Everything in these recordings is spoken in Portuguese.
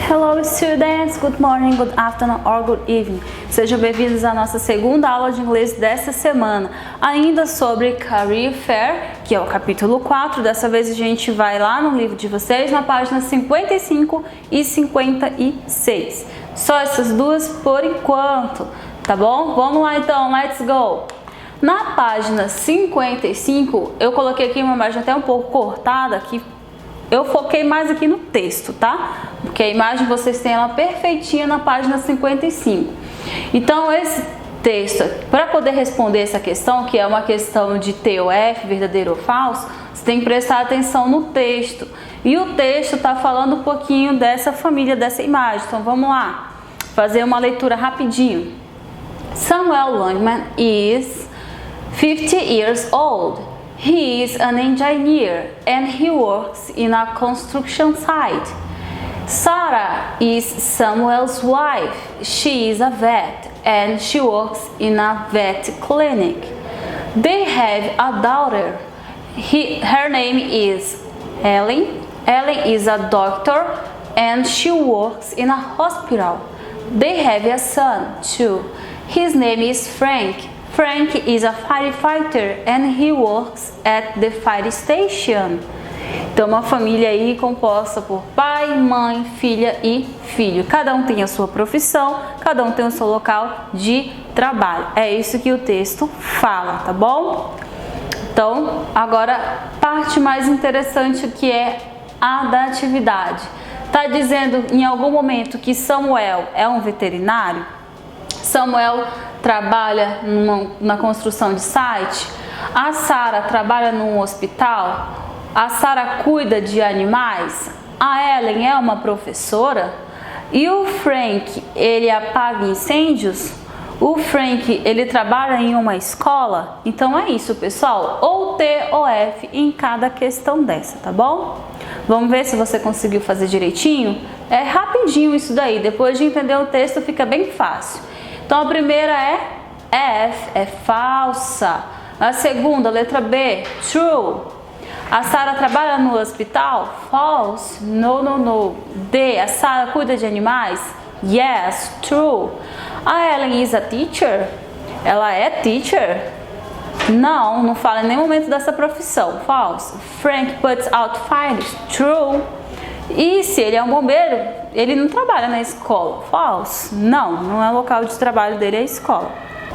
Hello students, good morning, good afternoon or good evening. Sejam bem-vindos à nossa segunda aula de inglês dessa semana, ainda sobre Career Fair, que é o capítulo 4. Dessa vez a gente vai lá no livro de vocês, na página 55 e 56. Só essas duas por enquanto, tá bom? Vamos lá então, let's go! Na página 55, eu coloquei aqui uma imagem até um pouco cortada, que eu foquei mais aqui no texto, tá? Porque a imagem vocês têm ela perfeitinha na página 55. Então, esse texto, para poder responder essa questão, que é uma questão de TOF, verdadeiro ou falso, você tem que prestar atenção no texto. E o texto está falando um pouquinho dessa família, dessa imagem. Então, vamos lá, fazer uma leitura rapidinho. Samuel Longman is 50 years old. He is an engineer and he works in a construction site. Sarah is Samuel's wife. She is a vet and she works in a vet clinic. They have a daughter. Her name is Ellen. Ellen is a doctor and she works in a hospital. They have a son too. His name is Frank. Frank is a firefighter and he works at the fire station. Então, uma família aí composta por pai, mãe, filha e filho. Cada um tem a sua profissão, cada um tem o seu local de trabalho. É isso que o texto fala, tá bom? Então, agora, parte mais interessante, que é a da atividade. Tá dizendo em algum momento que Samuel é um veterinário? Samuel trabalha na construção de site? A Sarah trabalha num hospital? A Sarah cuida de animais? A Ellen é uma professora? E o Frank, ele apaga incêndios? O Frank, ele trabalha em uma escola? Então é isso, pessoal, ou T ou F em cada questão dessa, tá bom? Vamos ver se você conseguiu fazer direitinho? É rapidinho isso daí, depois de entender o texto fica bem fácil. Então a primeira é F, é falsa. A segunda, letra B, true. A Sarah trabalha no hospital? False. No, no, no. D, a Sarah cuida de animais? Yes, true. A Ellen is a teacher? Ela é teacher? Não, não fala em nenhum momento dessa profissão. False. Frank puts out fires? True. E se ele é um bombeiro, ele não trabalha na escola? False. Não é o local de trabalho dele, é a escola.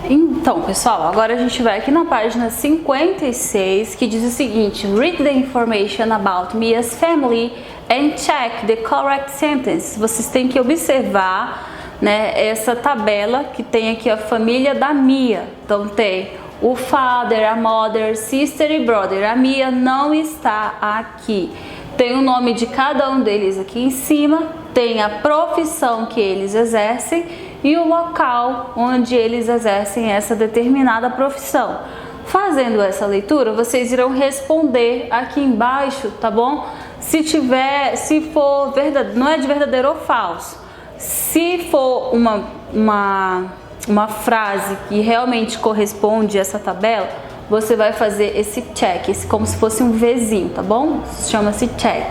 Então, pessoal, agora a gente vai aqui na página 56, que diz o seguinte: Read the information about Mia's family and check the correct sentence. Vocês têm que observar, né, essa tabela que tem aqui a família da Mia. Então tem o father, a mother, sister e brother. A Mia não está aqui. Tem o nome de cada um deles aqui em cima, tem a profissão que eles exercem e o local onde eles exercem essa determinada profissão. Fazendo essa leitura, vocês irão responder aqui embaixo, tá bom? Se for verdade, não é de verdadeiro ou falso. Se for uma frase que realmente corresponde a essa tabela, você vai fazer esse check, como se fosse um Vzinho, tá bom? Chama-se check.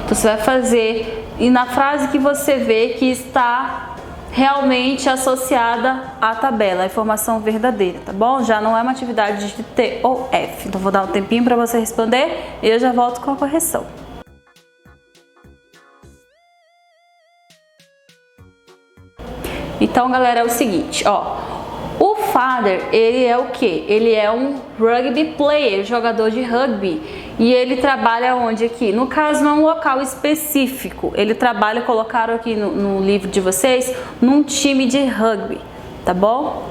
Então você vai fazer, e na frase que você vê que está realmente associada à tabela, a informação verdadeira, tá bom? Já não é uma atividade de T ou F. Então vou dar um tempinho para você responder e eu já volto com a correção. Então, galera, é o seguinte, ó. O father, ele é o que? Ele é um rugby player, jogador de rugby. E ele trabalha onde aqui? No caso, não é um local específico. Ele trabalha, colocaram aqui no livro de vocês, num time de rugby, tá bom?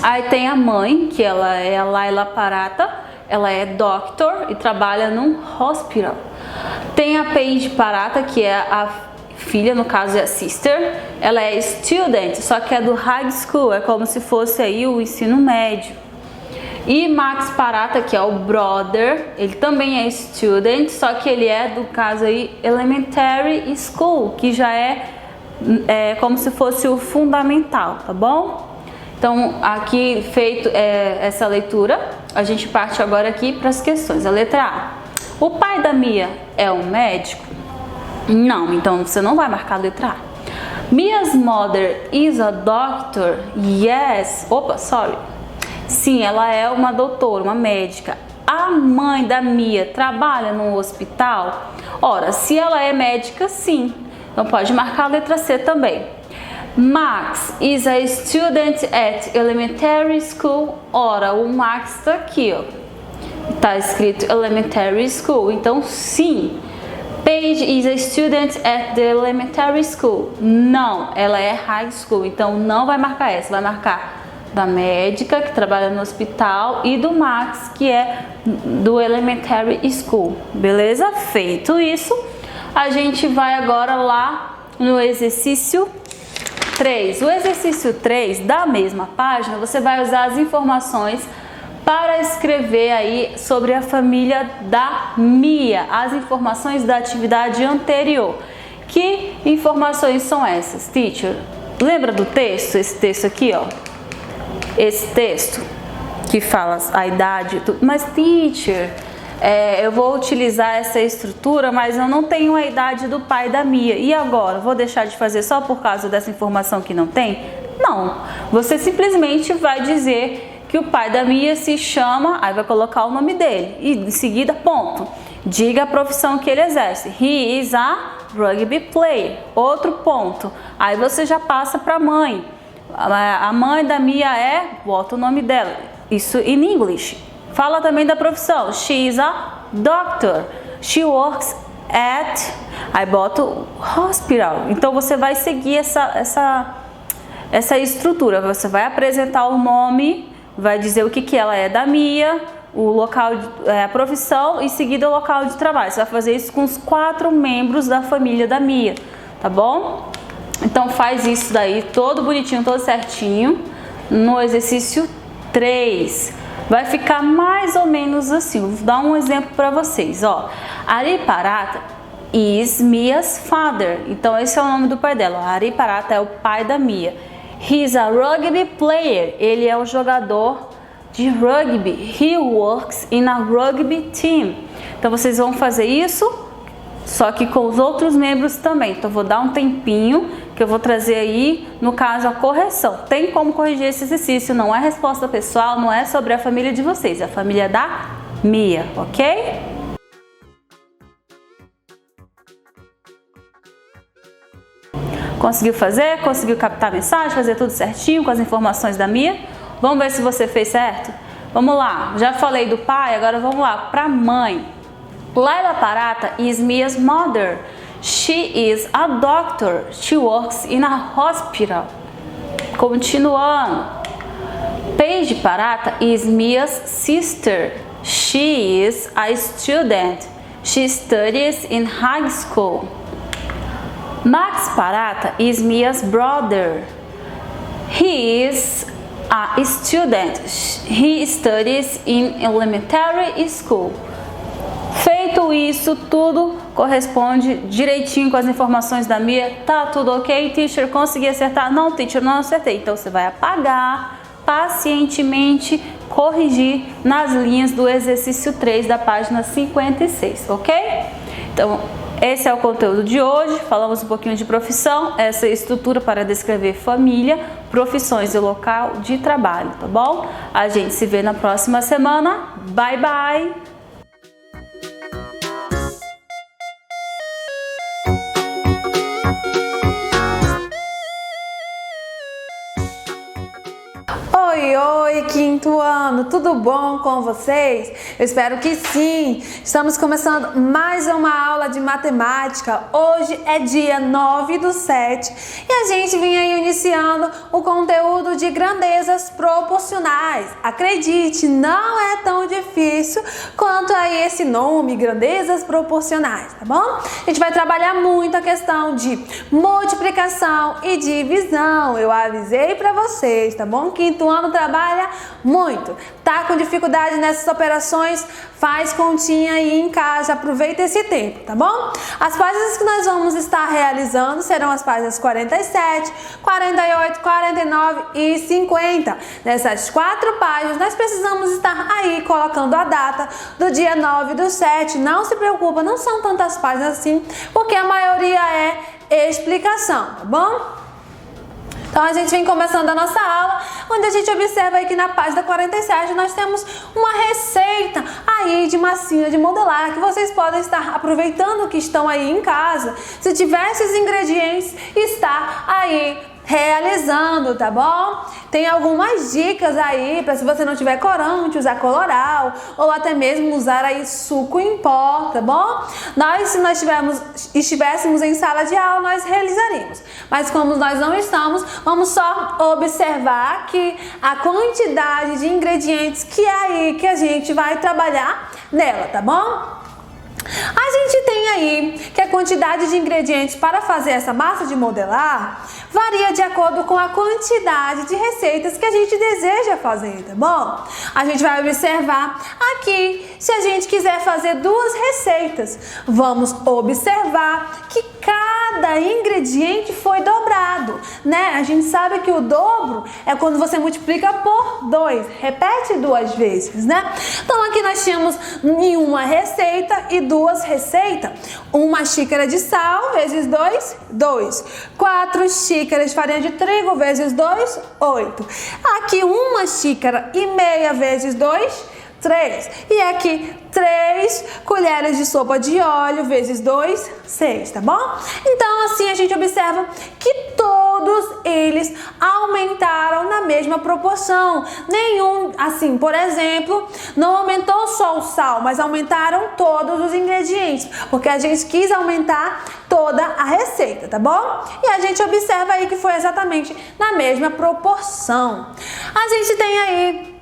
Aí tem a mãe, que ela é a Laila Parata. Ela é doctor e trabalha num hospital. Tem a Paige Parata, que é a filha, no caso é a sister, ela é student, só que é do high school, é como se fosse aí o ensino médio. E Max Parata, que é o brother, ele também é student, só que ele é, do caso aí, elementary school, que já é como se fosse o fundamental, tá bom? Então, aqui feito essa leitura, a gente parte agora aqui para as questões. A letra A. O pai da Mia é um médico? Não, então você não vai marcar a letra A. Mia's mother is a doctor? Yes. Opa, sorry. Sim, ela é uma doutora, uma médica. A mãe da Mia trabalha no hospital? Ora, se ela é médica, sim. Então pode marcar a letra C também. Max is a student at elementary school? Ora, o Max está aqui, ó. Está escrito elementary school, então sim. Paige is a student at the elementary school? Não, ela é high school, então não vai marcar essa, vai marcar da médica que trabalha no hospital e do Max que é do elementary school, beleza? Feito isso, a gente vai agora lá no exercício 3. O exercício 3 da mesma página, você vai usar as informações para escrever aí sobre a família da Mia, as informações da atividade anterior. Que informações são essas, teacher? Lembra do texto? Esse texto aqui, ó. Esse texto que fala a idade, tudo. Mas teacher, eu vou utilizar essa estrutura, mas eu não tenho a idade do pai da Mia. E agora? Vou deixar de fazer só por causa dessa informação que não tem? Não. Você simplesmente vai dizer que o pai da Mia se chama, aí vai colocar o nome dele. E em seguida, ponto. Diga a profissão que ele exerce. He is a rugby player. Outro ponto. Aí você já passa para a mãe. A mãe da Mia bota o nome dela, isso em English. Fala também da profissão. She is a doctor. She works at, aí bota o hospital. Então você vai seguir essa estrutura. Você vai apresentar o nome, vai dizer o que ela é da Mia, o local, a profissão e em seguida o local de trabalho. Você vai fazer isso com os 4 membros da família da Mia, tá bom? Então faz isso daí, todo bonitinho, todo certinho, no exercício 3. Vai ficar mais ou menos assim, vou dar um exemplo para vocês, ó. Ari Parata is Mia's father. Então esse é o nome do pai dela, Ari Parata é o pai da Mia. He's a rugby player, ele é um jogador de rugby. He works in a rugby team. Então vocês vão fazer isso, só que com os outros membros também. Então vou dar um tempinho que eu vou trazer aí, no caso, a correção. Tem como corrigir esse exercício, não é resposta pessoal, não é sobre a família de vocês, é a família da Mia, ok? Conseguiu fazer? Conseguiu captar a mensagem, fazer tudo certinho com as informações da Mia? Vamos ver se você fez certo? Vamos lá, já falei do pai, agora vamos lá para a mãe. Laila Parata is Mia's mother. She is a doctor. She works in a hospital. Continuando. Paige Parata is Mia's sister. She is a student. She studies in high school. Max Parata is Mia's brother. He is a student. He studies in elementary school. Feito isso, tudo corresponde direitinho com as informações da Mia. Tá tudo ok, teacher? Consegui acertar? Não, teacher, não acertei. Então você vai apagar, pacientemente corrigir nas linhas do exercício 3 da página 56, ok? Então, esse é o conteúdo de hoje. Falamos um pouquinho de profissão, essa estrutura para descrever família, profissões e local de trabalho, tá bom? A gente se vê na próxima semana. Bye, bye! Oi, oi, quinto ano, tudo bom com vocês? Eu espero que sim! Estamos começando mais uma aula de matemática. Hoje é dia 9/7 e a gente vem aí iniciando o conteúdo de grandezas proporcionais. Acredite, não é tão difícil quanto aí esse nome, grandezas proporcionais, tá bom? A gente vai trabalhar muito a questão de multiplicação e divisão. Eu avisei pra vocês, tá bom? Quinto ano trabalha muito. 18. Tá com dificuldade nessas operações? Faz continha aí em casa, aproveita esse tempo, tá bom? As páginas que nós vamos estar realizando serão as páginas 47, 48, 49 e 50. Nessas 4 páginas, nós precisamos estar aí colocando a data do dia 9/7. Não se preocupa, não são tantas páginas assim, porque a maioria é explicação, tá bom? Então a gente vem começando a nossa aula, onde a gente observa aí que na página 47 nós temos uma receita aí de massinha de modelar, que vocês podem estar aproveitando que estão aí em casa, se tiver esses ingredientes, está aí realizando, tá bom? Tem algumas dicas aí para se você não tiver corante, usar coloral ou até mesmo usar aí suco em pó, tá bom? Se nós estivéssemos em sala de aula, nós realizaríamos. Mas como nós não estamos, vamos só observar que a quantidade de ingredientes que é aí que a gente vai trabalhar nela, tá bom? A gente tem aí que a quantidade de ingredientes para fazer essa massa de modelar varia de acordo com a quantidade de receitas que a gente deseja fazer, tá bom? A gente vai observar aqui, se a gente quiser fazer 2 receitas, vamos observar que cada ingrediente foi dobrado, né? A gente sabe que o dobro é quando você multiplica por 2, repete 2 vezes, né? Então aqui nós tínhamos em uma receita e 2 receitas, 1 xícara de sal vezes 2, 2, 4 xícaras de farinha de trigo vezes 2, 8, aqui 1 xícara e meia vezes 2, 3, e aqui 3 colheres de sopa de óleo vezes 2, 6, tá bom? Então assim a gente observa que todos eles aumentaram na mesma proporção. Nenhum, assim, por exemplo, não aumentou só o sal, mas aumentaram todos os ingredientes, porque a gente quis aumentar toda a receita, tá bom? E a gente observa aí que foi exatamente na mesma proporção. A gente tem aí,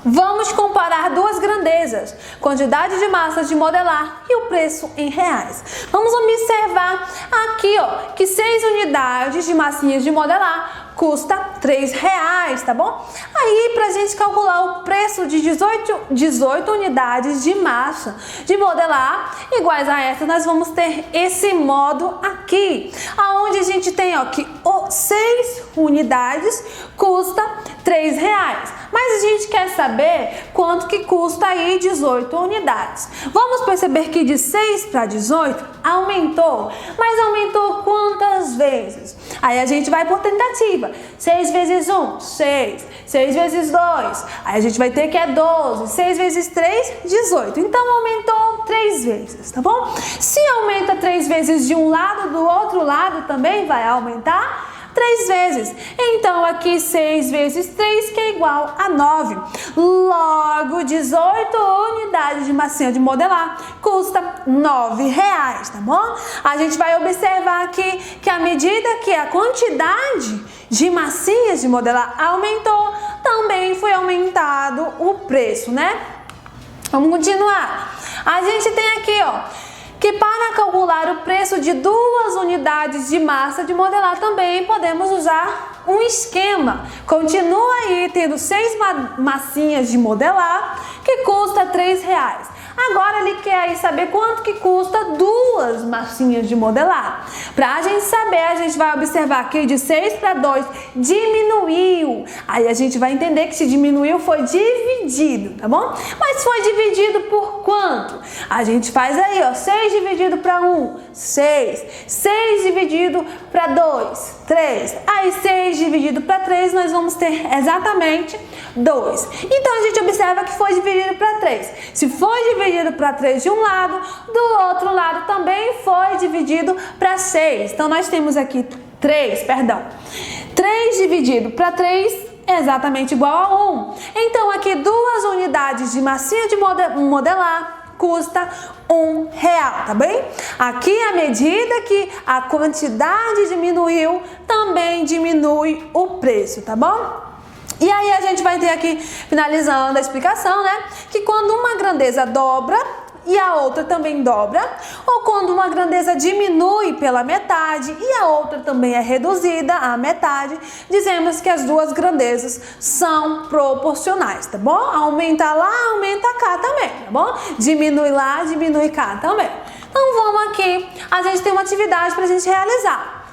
vamos comparar 2 grandezas, quantidade de massas de modelar e o preço em reais. Vamos observar aqui, ó, que 6 unidades de massinhas de modelar custa R$3, tá bom? Aí, pra gente calcular o preço de 18 unidades de massa de modelar iguais a essa, nós vamos ter esse modo aqui, aonde a gente tem, ó, que 6 unidades custa R$3. Mas a gente quer saber quanto que custa aí 18 unidades. Vamos perceber que de 6 para 18 aumentou, mas aumentou quantas vezes? Aí a gente vai por tentativa. 6 vezes 1, 6. 6 vezes 2, aí a gente vai ter que é 12. 6 vezes 3, 18. Então aumentou 3 vezes, tá bom? Se aumenta 3 vezes de um lado, do outro lado também vai aumentar 3 vezes. Então aqui 6 vezes 3, que é igual a 9. Logo, 18 unidades de massinha de modelar custa R$9, tá bom? A gente vai observar aqui que à medida que a quantidade de massinhas de modelar aumentou, também foi aumentado o preço, né? Vamos continuar. A gente tem aqui, ó, que para calcular o preço de 2 unidades de massa de modelar também podemos usar um esquema. Continua aí tendo 6 massinhas de modelar que custa R$3. Agora ele quer aí saber quanto que custa 2 massinhas de modelar. Pra gente saber, a gente vai observar que de 6 para 2 diminuiu. Aí a gente vai entender que se diminuiu foi dividido, tá bom? Mas foi dividido por quanto? A gente faz aí, ó, 6 dividido para 1, 6. 6 dividido para 2, 3. Aí 6 dividido para 3, nós vamos ter exatamente 2. Então a gente observa que foi dividido para 3. Se foi dividido para 3 de um lado, do outro lado também foi dividido para 6. Então nós temos aqui 3 dividido para 3 é exatamente igual a 1. Então aqui 2 unidades de massinha de modelar custa R$1, tá bem? Aqui, à medida que a quantidade diminuiu, também diminui o preço, tá bom? E aí a gente vai ter aqui, finalizando a explicação, né, que quando uma grandeza dobra, e a outra também dobra, ou quando uma grandeza diminui pela metade e a outra também é reduzida à metade, dizemos que as duas grandezas são proporcionais, tá bom? Aumenta lá, aumenta cá também, tá bom? Diminui lá, diminui cá também. Então vamos aqui, a gente tem uma atividade para a gente realizar.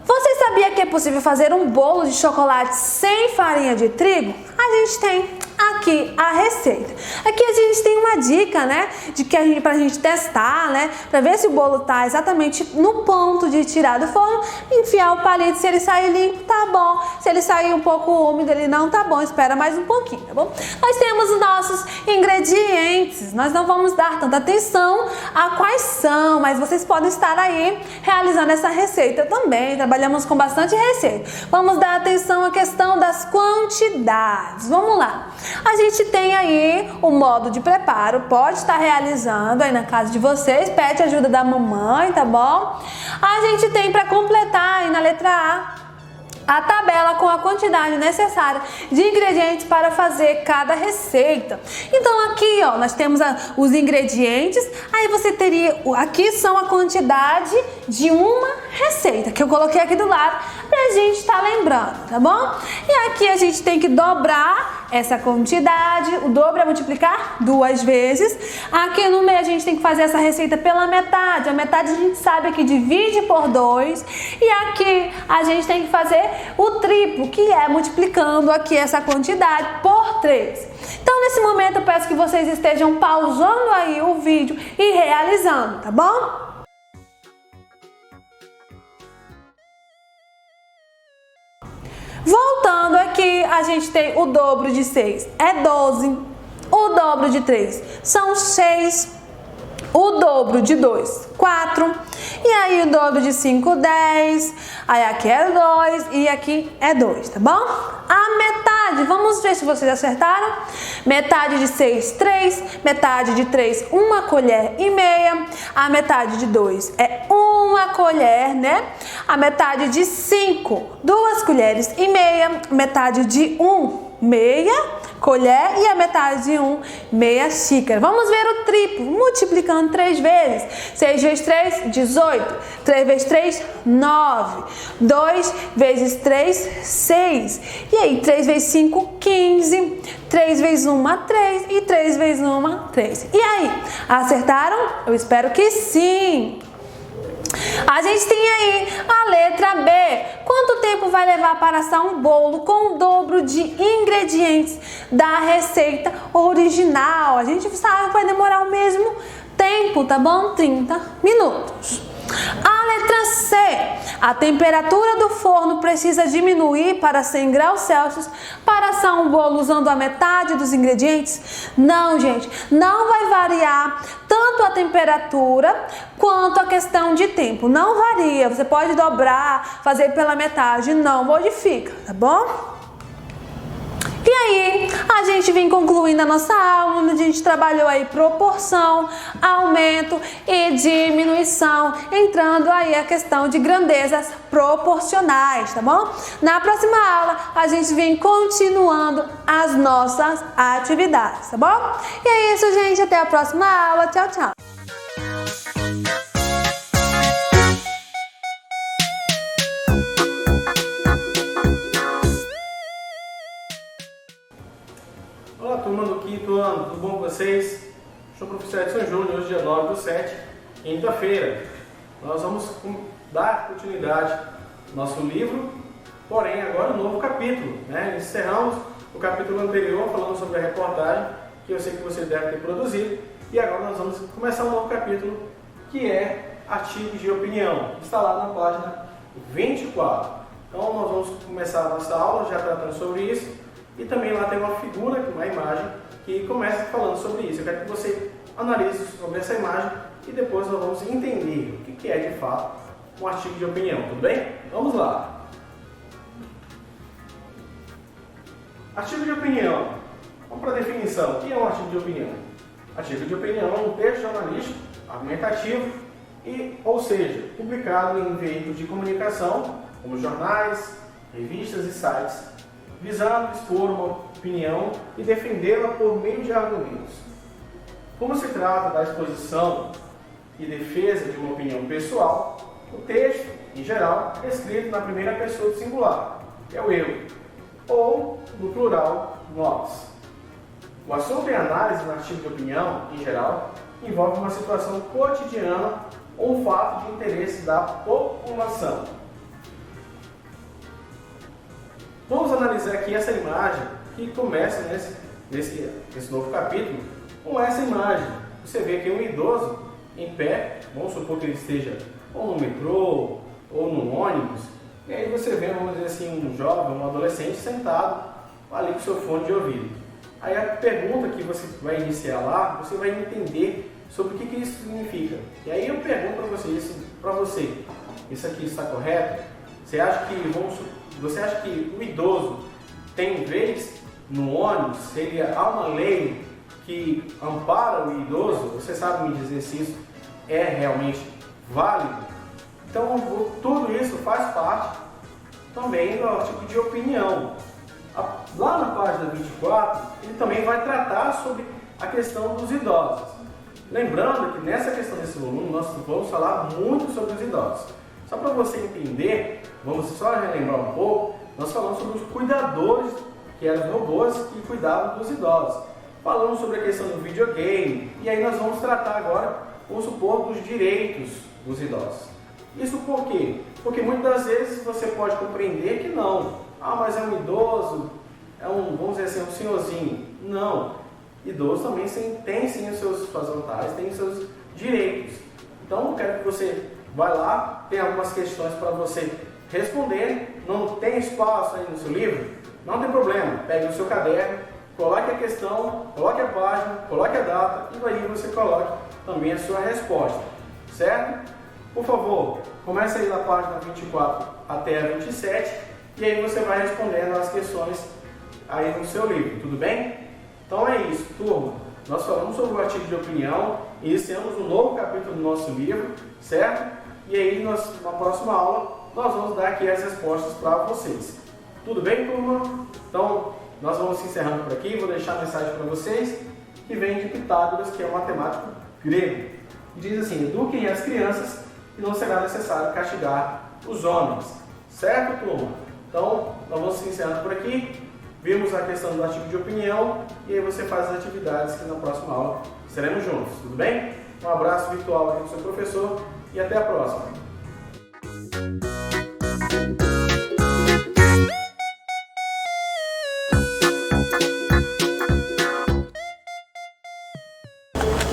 Você sabia que é possível fazer um bolo de chocolate sem farinha de trigo? A gente tem aqui a receita. Aqui a gente tem uma dica, né, de que pra gente testar, né, para ver se o bolo tá exatamente no ponto de tirar do forno, enfiar o palito, se ele sair limpo, tá bom. Se ele sair um pouco úmido, ele não tá bom, espera mais um pouquinho, tá bom? Nós temos os nossos ingredientes. Nós não vamos dar tanta atenção a quais são, mas vocês podem estar aí realizando essa receita também. Trabalhamos com bastante receita. Vamos dar atenção à questão das quantidades. Vamos lá. A gente tem aí o modo de preparo, pode estar realizando aí na casa de vocês, pede ajuda da mamãe, tá bom? A gente tem para completar aí na letra A tabela com a quantidade necessária de ingredientes para fazer cada receita. Então aqui, ó, nós temos os ingredientes, aí você teria, aqui são a quantidade de uma receita, que eu coloquei aqui do lado pra gente estar lembrando, tá bom? E aqui a gente tem que dobrar essa quantidade, o dobro é multiplicar 2 vezes. Aqui no meio a gente tem que fazer essa receita pela metade, a metade a gente sabe que divide por 2. E aqui a gente tem que fazer o triplo, que é multiplicando aqui essa quantidade por 3. Então nesse momento eu peço que vocês estejam pausando aí o vídeo e realizando, tá bom? Voltando aqui, a gente tem o dobro de 6 é 12, o dobro de 3 são 6, o dobro de 2, 4, e aí o dobro de 5, 10, aí aqui é 2 e aqui é 2, tá bom? A metade, vamos ver se vocês acertaram. Metade de 6, 3, metade de 3, 1 colher e meia, a metade de 2 é 1 colher, né? A metade de 5, 2 colheres e meia, metade de 1, meia colher e a metade de 1, meia xícara. Vamos ver o triplo, multiplicando 3 vezes. 6 vezes 3, 18. 3 vezes 3, 9. 2 vezes 3, 6. E aí, 3 vezes 5, 15. 3 vezes 1, 3. E 3 vezes 1, 3. E aí, acertaram? Eu espero que sim! A gente tem aí a letra B. Quanto tempo vai levar para assar um bolo com o dobro de ingredientes da receita original? A gente sabe que vai demorar o mesmo tempo, tá bom? 30 minutos. A letra C. A temperatura do forno precisa diminuir para 100 graus Celsius para assar um bolo usando a metade dos ingredientes? Não, gente, não vai variar tanto a temperatura quanto a questão de tempo. Não varia, você pode dobrar, fazer pela metade, não modifica, tá bom? E aí, a gente vem concluindo a nossa aula, onde a gente trabalhou aí proporção, aumento e diminuição, entrando aí a questão de grandezas proporcionais, tá bom? Na próxima aula, a gente vem continuando as nossas atividades, tá bom? E é isso, gente, até a próxima aula, tchau, tchau! Olá, turma do 5º ano, tudo bom com vocês? Sou o professor Edson Júnior, hoje dia 9/7, quinta-feira. Nós vamos dar continuidade ao nosso livro, porém agora um novo capítulo, né? Encerramos o capítulo anterior falando sobre a reportagem, que eu sei que você deve ter produzido, e agora nós vamos começar um novo capítulo, que é artigos de opinião, que está lá na página 24. Então nós vamos começar a nossa aula já tratando sobre isso. E também lá tem uma figura, uma imagem, que começa falando sobre isso. Eu quero que você analise sobre essa imagem e depois nós vamos entender o que é de fato um artigo de opinião, tudo bem? Vamos lá! Artigo de opinião. Vamos para a definição. O que é um artigo de opinião? Artigo de opinião é um texto jornalístico, argumentativo, ou seja, publicado em veículos de comunicação, como jornais, revistas e sites, visando expor uma opinião e defendê-la por meio de argumentos. Como se trata da exposição e defesa de uma opinião pessoal, o texto, em geral, é escrito na primeira pessoa do singular, que é o eu, ou, no plural, nós. O assunto em análise no artigo de opinião, em geral, envolve uma situação cotidiana ou um fato de interesse da população. Vamos analisar aqui essa imagem que começa nesse novo capítulo com essa imagem. Você vê aqui um idoso em pé, vamos supor que ele esteja ou no metrô ou no ônibus, e aí você vê, vamos dizer assim, um jovem, um adolescente sentado ali com seu fone de ouvido. Aí a pergunta que você vai iniciar lá, você vai entender sobre o que isso significa. E aí eu pergunto para você, isso aqui está correto? Você acha que o idoso tem vez no ônibus? Há uma lei que ampara o idoso? Você sabe me dizer se isso é realmente válido? Então tudo isso faz parte também do artigo de opinião. Lá na página 24, ele também vai tratar sobre a questão dos idosos. Lembrando que nessa questão desse volume, nós vamos falar muito sobre os idosos. Só para você entender, vamos só relembrar um pouco, nós falamos sobre os cuidadores, que eram os robôs que cuidavam dos idosos. Falamos sobre a questão do videogame, e aí nós vamos tratar agora, vamos supor, dos direitos dos idosos. Isso por quê? Porque muitas vezes você pode compreender que não. Mas é um idoso, vamos dizer assim, um senhorzinho. Não. Idoso também tem sim suas vantagens, tem seus direitos. Então eu quero que você vá lá, tem algumas questões para você responder. Não tem espaço aí no seu livro? Não tem problema. Pegue o seu caderno, coloque a questão, coloque a página, coloque a data e aí você coloque também a sua resposta. Certo? Por favor, comece aí na página 24 até a 27 e aí você vai respondendo as questões aí no seu livro, tudo bem? Então é isso, turma. Nós falamos sobre o artigo de opinião, iniciamos um novo capítulo do nosso livro, certo? E aí na próxima aula nós vamos dar aqui as respostas para vocês. Tudo bem, turma? Então nós vamos encerrando por aqui, vou deixar a mensagem para vocês que vem de Pitágoras, que é um matemático grego. E diz assim: eduquem as crianças e não será necessário castigar os homens. Certo, turma? Então, nós vamos encerrando por aqui. Vimos a questão do artigo de opinião e aí você faz as atividades que na próxima aula estaremos juntos. Tudo bem? Um abraço virtual aqui do seu professor e até a próxima.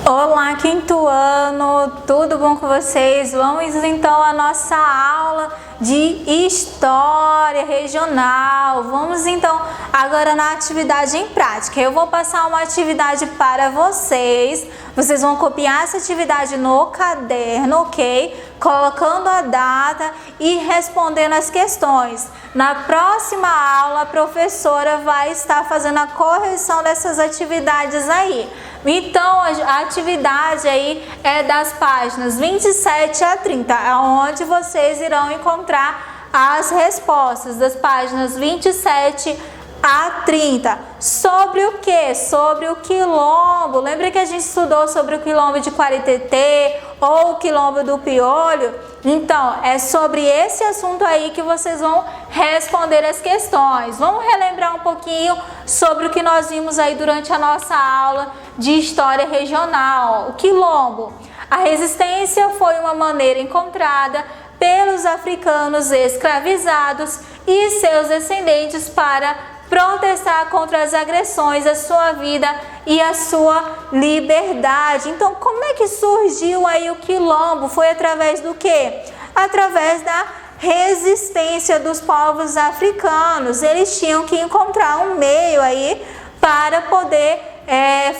Olá, quinto ano, tudo bom com vocês? Vamos então à nossa aula de História Regional. Vamos então agora na atividade em prática. Eu vou passar uma atividade para vocês. Vocês vão copiar essa atividade no caderno, ok? Colocando a data e respondendo as questões. Na próxima aula, a professora vai estar fazendo a correção dessas atividades aí. Então, a atividade aí é das páginas 27 a 30, onde vocês irão encontrar as respostas das páginas 27 a 30. Sobre o que? Sobre o quilombo. Lembra que a gente estudou sobre o quilombo de Quaretetê ou o quilombo do Piolho? Então, é sobre esse assunto aí que vocês vão responder as questões. Vamos relembrar um pouquinho sobre o que nós vimos aí durante a nossa aula de História Regional. O quilombo. A resistência foi uma maneira encontrada pelos africanos escravizados e seus descendentes para protestar contra as agressões à sua vida e à sua liberdade. Então, como é que surgiu aí o quilombo? Foi através do quê? Através da resistência dos povos africanos. Eles tinham que encontrar um meio aí para poder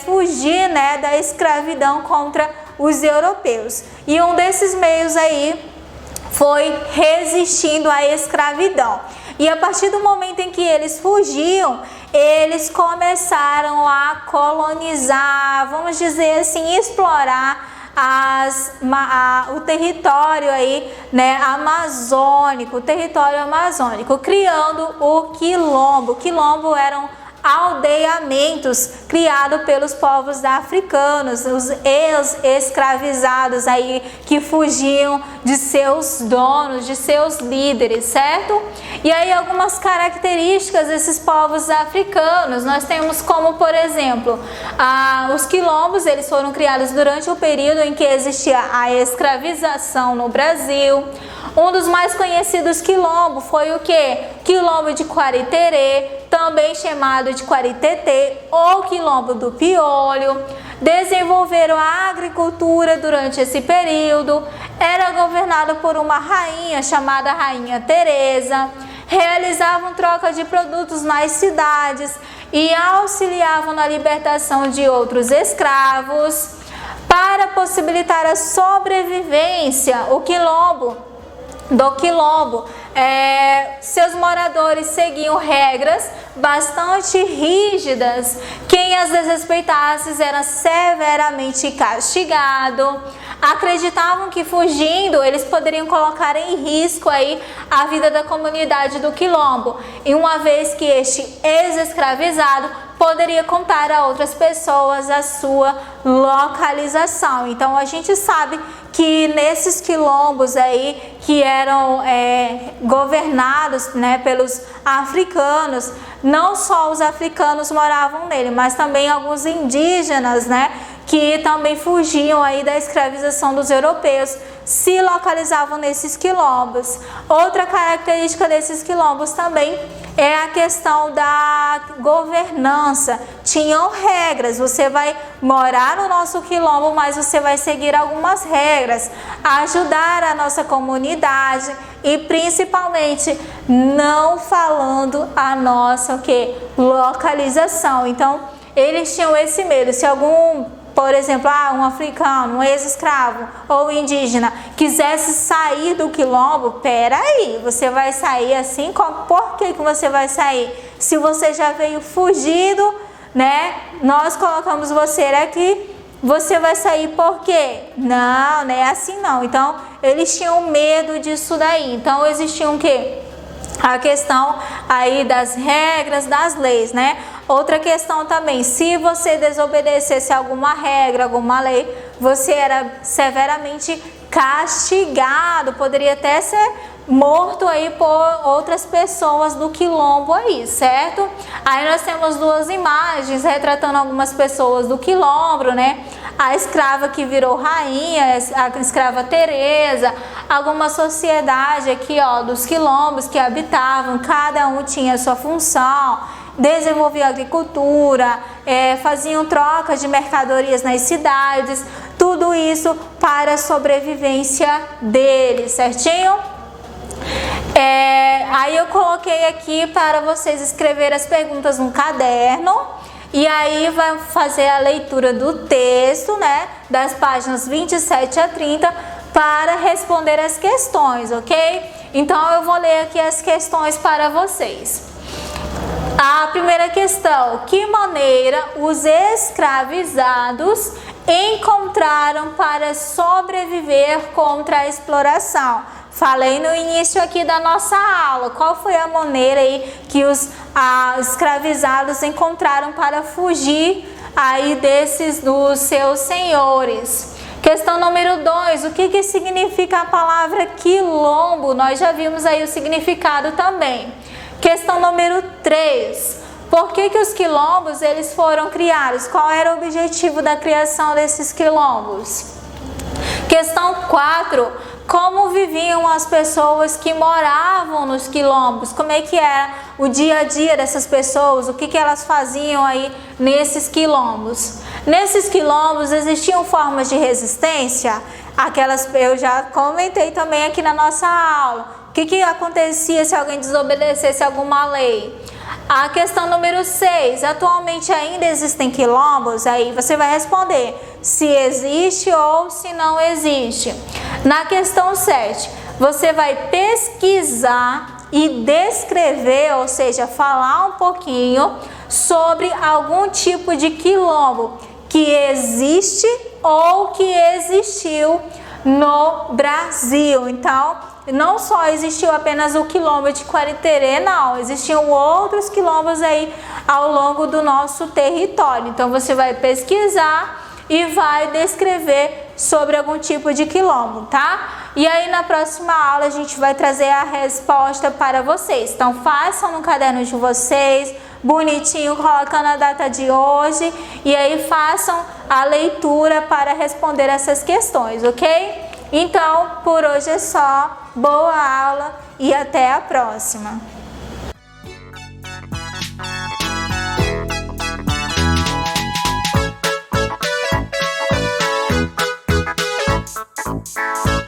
fugir, né, da escravidão contra os europeus. E um desses meios aí foi resistindo à escravidão. E a partir do momento em que eles fugiam, eles começaram a colonizar, vamos dizer assim, explorar o território aí, né, amazônico, criando o quilombo. O quilombo eram aldeamentos criados pelos povos africanos, os ex-escravizados aí que fugiam de seus donos, de seus líderes, certo? E aí algumas características desses povos africanos, nós temos como, por exemplo, os quilombos, eles foram criados durante o período em que existia a escravização no Brasil. Um dos mais conhecidos quilombos foi o que? Quilombo de Quariterê, também chamado de Quaritete ou Quilombo do Piolho. Desenvolveram a agricultura durante esse período. Era governado por uma rainha chamada Rainha Teresa. Realizavam troca de produtos nas cidades e auxiliavam na libertação de outros escravos. Para possibilitar a sobrevivência, o quilombo seus moradores seguiam regras bastante rígidas. Quem as desrespeitasse era severamente castigado. Acreditavam que fugindo eles poderiam colocar em risco aí a vida da comunidade do quilombo, e uma vez que este ex-escravizado poderia contar a outras pessoas a sua localização. Então a gente sabe que nesses quilombos aí que eram governados, né, pelos africanos, não só os africanos moravam nele, mas também alguns indígenas, né, que também fugiam aí da escravização dos europeus, se localizavam nesses quilombos. Outra característica desses quilombos também é a questão da governança. Tinham regras, você vai morar no nosso quilombo, mas você vai seguir algumas regras, ajudar a nossa comunidade e principalmente não falando a nossa localização. Então eles tinham esse medo. Se algum, por exemplo, um africano, um ex-escravo ou indígena quisesse sair do quilombo, peraí, você vai sair assim? Por que você vai sair? Se você já veio fugido, né? Nós colocamos você aqui, você vai sair por quê? Não, não é assim não. Então, eles tinham medo disso daí. Então, existiam o quê? A questão aí das regras, das leis, né? Outra questão também, se você desobedecesse alguma regra, alguma lei, você era severamente castigado, poderia até ser morto aí por outras pessoas do quilombo aí, certo? Aí nós temos duas imagens retratando algumas pessoas do quilombo, né? A escrava que virou rainha, a escrava Teresa, alguma sociedade aqui, ó, dos quilombos que habitavam, cada um tinha sua função, desenvolviam agricultura, faziam trocas de mercadorias nas cidades, tudo isso para a sobrevivência deles, certinho? Aí eu coloquei aqui para vocês escreverem as perguntas no caderno. E aí vai fazer a leitura do texto, né, das páginas 27 a 30 para responder as questões, ok? Então eu vou ler aqui as questões para vocês. A primeira questão: que maneira os escravizados encontraram para sobreviver contra a exploração? Falei no início aqui da nossa aula, qual foi a maneira aí que os escravizados encontraram para fugir aí dos seus senhores? Questão número 2, o que significa a palavra quilombo? Nós já vimos aí o significado também. Questão número 3, por que os quilombos eles foram criados? Qual era o objetivo da criação desses quilombos? Questão 4, como viviam as pessoas que moravam nos quilombos? Como é que era o dia a dia dessas pessoas? O que elas faziam aí nesses quilombos? Nesses quilombos existiam formas de resistência? Eu já comentei também aqui na nossa aula. O que acontecia se alguém desobedecesse alguma lei? A questão número 6, atualmente ainda existem quilombos? Aí você vai responder se existe ou se não existe. Na questão 7, você vai pesquisar e descrever, ou seja, falar um pouquinho sobre algum tipo de quilombo que existe ou que existiu no Brasil. Então, não só existiu apenas o quilombo de Quariterê, não, existiam outros quilombos aí ao longo do nosso território. Então, você vai pesquisar e vai descrever sobre algum tipo de quilombo, tá? E aí na próxima aula a gente vai trazer a resposta para vocês. Então façam no caderno de vocês, bonitinho, colocando a data de hoje, e aí façam a leitura para responder essas questões, ok? Então, por hoje é só. Boa aula e até a próxima!